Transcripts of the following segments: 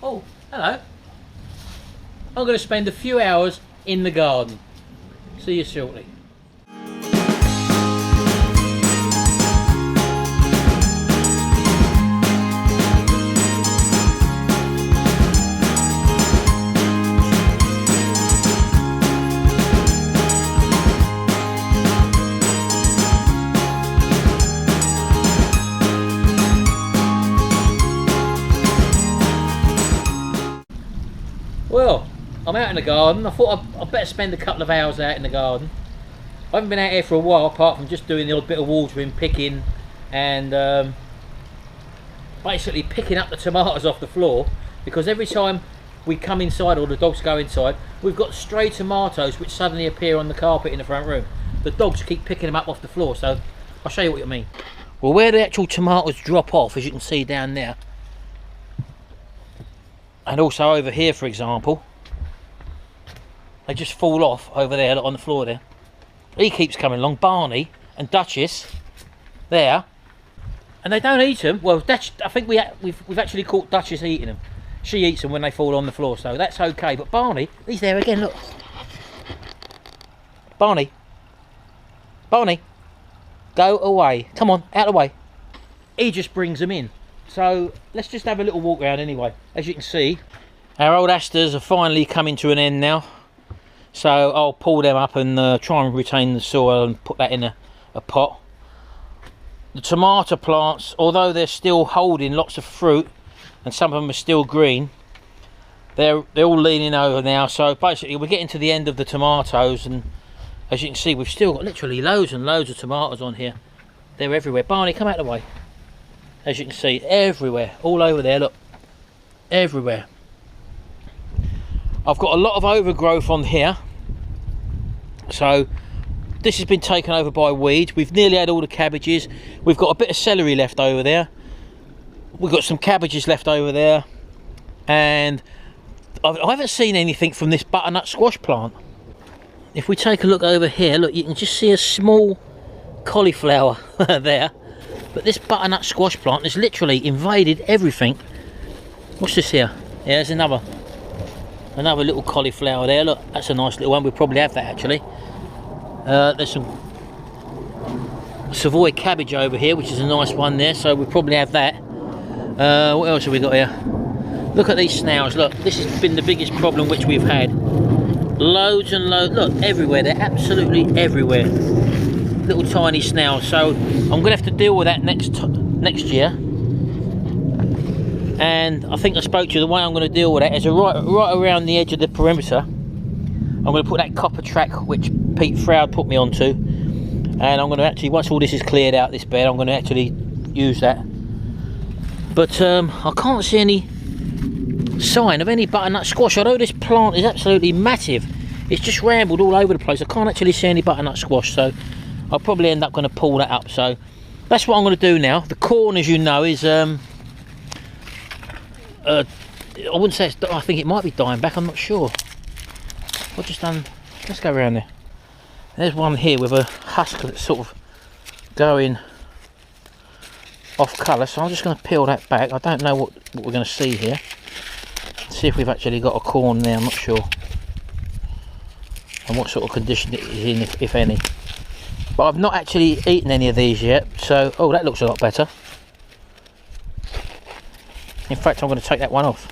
Oh, hello. I'm going to spend a few hours in the garden. See you shortly. Well, I'm out in the garden. I thought I'd better spend a couple of hours out in the garden. I haven't been out here for a while, apart from just doing the odd bit of watering, picking, and basically picking up the tomatoes off the floor, because every time we come inside or the dogs go inside, we've got stray tomatoes which suddenly appear on the carpet in the front room. The dogs keep picking them up off the floor, so I'll show you what I mean. Well, where the actual tomatoes drop off, as you can see down there, and also over here, for example, they just fall off over there on the floor there. He keeps coming along, Barney and Duchess, there, and they don't eat them. Well, I think we've actually caught Duchess eating them. She eats them when they fall on the floor, so that's okay. But Barney, he's there again. Look, Barney, Barney, go away. Come on, out of the way. He just brings them in. So let's just have a little walk around anyway. As you can see, our old asters are finally coming to an end now. So I'll pull them up and try and retain the soil and put that in a pot. The tomato plants, although they're still holding lots of fruit and some of them are still green, they're all leaning over now. So basically we're getting to the end of the tomatoes, and as you can see, we've still got literally loads and loads of tomatoes on here. They're everywhere. Barney, come out of the way. As you can see, everywhere, all over there, look, everywhere. I've got a lot of overgrowth on here, so this has been taken over by weeds. We've nearly had all the cabbages. We've got a bit of celery left over there. We've got some cabbages left over there, and I haven't seen anything from this butternut squash plant. If we take a look over here, look, you can just see a small cauliflower there. But this butternut squash plant has literally invaded everything. What's this here? Yeah, there's another little cauliflower there. Look, that's a nice little one. We'll probably have that actually. There's some Savoy cabbage over here, which is a nice one there. So we'll probably have that. What else have we got here? Look at these snails. Look, this has been the biggest problem which we've had. Loads and loads. Look, everywhere. They're absolutely everywhere. Little tiny snails. So I'm gonna have to deal with that next year. And I think I spoke to you, the way I'm going to deal with that is right around the edge of the perimeter. I'm going to put that copper track which Pete Froud put me onto, and I'm going to actually, once all this is cleared out, this bed, I'm going to actually use that. But I can't see any sign of any butternut squash, although this plant is absolutely massive. It's just rambled all over the place. I can't actually see any butternut squash, so I'll probably end up going to pull that up. So that's what I'm going to do now. The corn, as you know, is I wouldn't say it's, I think it might be dying back, I'm not sure. I've just done, let's go around there. There's one here with a husk that's sort of going off colour, so I'm just going to peel that back. I don't know what we're going to see here. See if we've actually got a corn there, I'm not sure. And what sort of condition it is in, if any. But I've not actually eaten any of these yet, so, oh, that looks a lot better. In fact, I'm going to take that one off.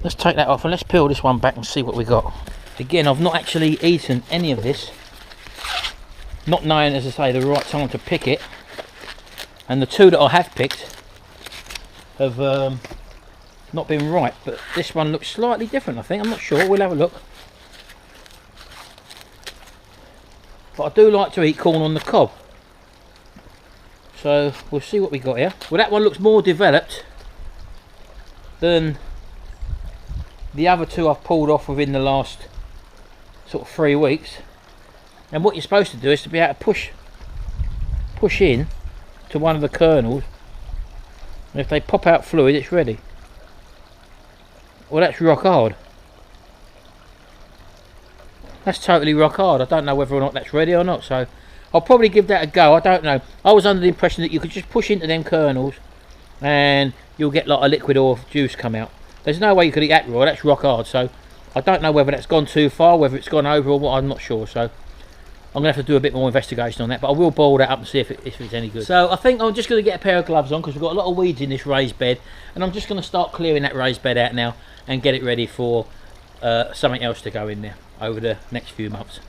Let's take that off and let's peel this one back and see what we got. Again, I've not actually eaten any of this, not knowing, as I say, the right time to pick it. And the two that I have picked have not been right, but this one looks slightly different, I think. I'm not sure, we'll have a look. But I do like to eat corn on the cob. So we'll see what we got here. Well, that one looks more developed than the other two I've pulled off within the last sort of 3 weeks. And what you're supposed to do is to be able to push in to one of the kernels, and if they pop out fluid, it's ready. Well, that's rock hard. That's totally rock hard. I don't know whether or not that's ready or not, so I'll probably give that a go. I don't know. I was under the impression that you could just push into them kernels and you'll get like a liquid or juice come out. There's no way you could eat that raw. That's rock hard. So I don't know whether that's gone too far, whether it's gone over or what. I'm not sure. So I'm going to have to do a bit more investigation on that, but I will boil that up and see if it's any good. So I think I'm just going to get a pair of gloves on because we've got a lot of weeds in this raised bed, and I'm just going to start clearing that raised bed out now and get it ready for something else to go in there over the next few months.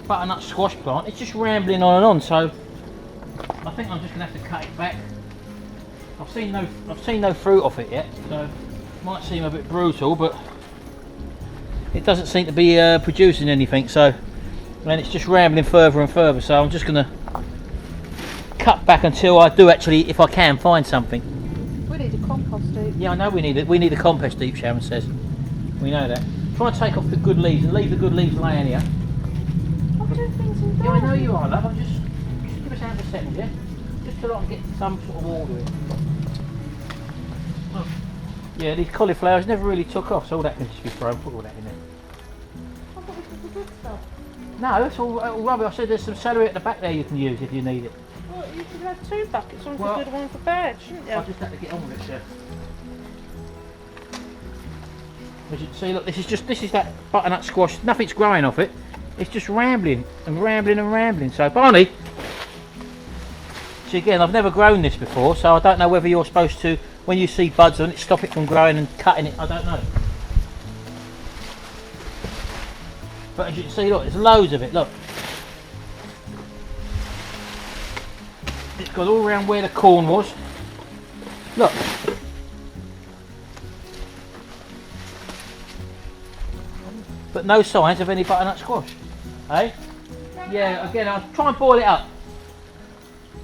Butternut squash plant, it's just rambling on and on, so I think I'm just gonna have to cut it back. I've seen no fruit off it yet, so it might seem a bit brutal, but it doesn't seem to be producing anything. So, and it's just rambling further and further. So I'm just gonna cut back until I do actually, if I can, find something. We need a compost heap. Yeah, I know we need it. We need a compost heap. Sharon says. We know that. Try and take off the good leaves and leave the good leaves laying here. Yeah, I know you are, love. Just give us out a second, yeah? Just so I can get some sort of order in. Oh. Yeah, these cauliflowers never really took off, so all that can just be thrown. Put all that in there. I thought this was the good stuff. No, that's all rubbish. I said there's some celery at the back there you can use if you need it. Well, you should have 2 buckets, one for good and one for bad, shouldn't you? I just have to get on with it, sir. As you can see, look, this is that butternut squash. Nothing's growing off it. It's just rambling and rambling and rambling. So Barney, see again, I've never grown this before, so I don't know whether you're supposed to, when you see buds on it, stop it from growing and cutting it. I don't know. But as you can see, look, there's loads of it. Look, it's got all around where the corn was. Look. But no signs of any butternut squash. Eh? Yeah, again, I'll try and boil it up.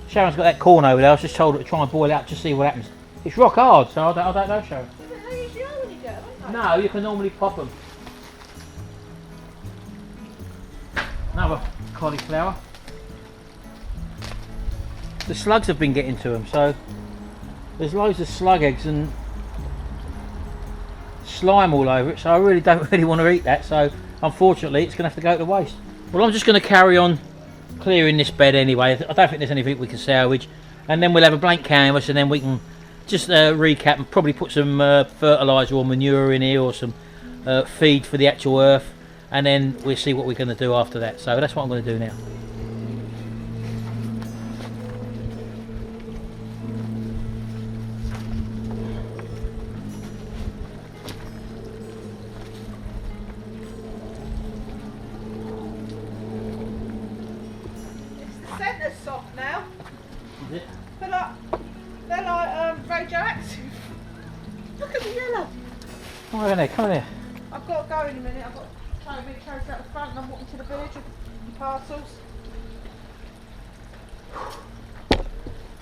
Sharon's got that corn over there. I was just told her to try and boil it up to see what happens. It's rock hard, so I don't know, Sharon. No, you can normally pop them. Another cauliflower. The slugs have been getting to them, so there's loads of slug eggs and slime all over it, so I really don't want to eat that, so unfortunately it's going to have to go to waste. Well, I'm just going to carry on clearing this bed anyway. I don't think there's anything we can salvage, and then we'll have a blank canvas, and then we can just recap and probably put some fertiliser or manure in here, or some feed for the actual earth, and then we'll see what we're going to do after that. So that's what I'm going to do now. Centre's soft now. Is it? They're like radioactive. Look at the yellow. Come on in there, come in here. I've got to go in a minute. I've got to carry carrots out the front and I'm walking to the village with parcels.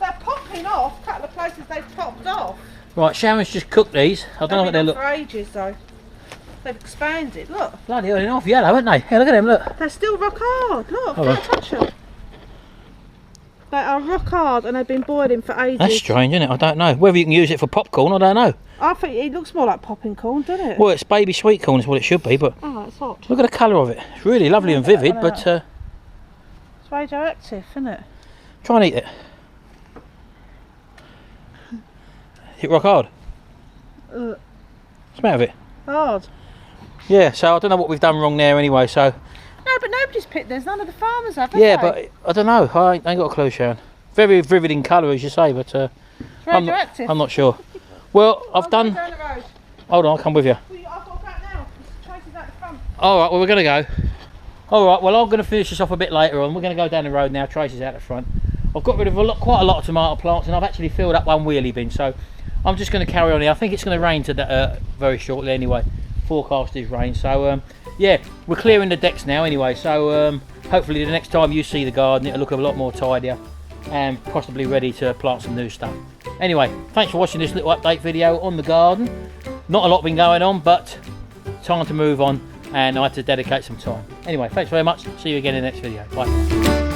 They're popping off. A couple of places they've popped off. Right, Sharon's just cooked these. I don't know what they look. For ages though. They've expanded. Look. Bloody hell, they're off yellow, aren't they? Hey, look at them, look. They're still rock hard. Look, Hold on. touch them. They are rock hard and they've been boiling for ages. That's strange, isn't it? I don't know. Whether you can use it for popcorn, I don't know. I think it looks more like popping corn, doesn't it? Well, it's baby sweet corn is what it should be, but Oh, it's hot. look at the colour of it. It's really lovely and vivid, but It's radioactive, isn't it? try and eat it. Hit rock hard. Ugh. Smell of it. Hard. Yeah, so I don't know what we've done wrong there anyway, so... No, but nobody's picked this. None of the farmers have, Yeah, they? but I don't know. I ain't got a clue, Sharon. Very vivid in colour, as you say, but It's radioactive. I'm not sure. Well, I've I'll go done... down the road. Hold on, I'll come with you. Well, I've got to go now. front. Alright, well we're going to go. Alright, well I'm going to finish this off a bit later on. We're going to go down the road now. Tracy's out the front. I've got rid of quite a lot of tomato plants, and I've actually filled up one wheelie bin, so I'm just going to carry on here. I think it's going to rain very shortly anyway. Forecast is rain, so yeah, we're clearing the decks now anyway, so hopefully the next time you see the garden it'll look a lot more tidier and possibly ready to plant some new stuff. Anyway, thanks for watching this little update video on the garden. Not a lot been going on, but time to move on, and I had to dedicate some time. Anyway, thanks very much. See you again in the next video. Bye.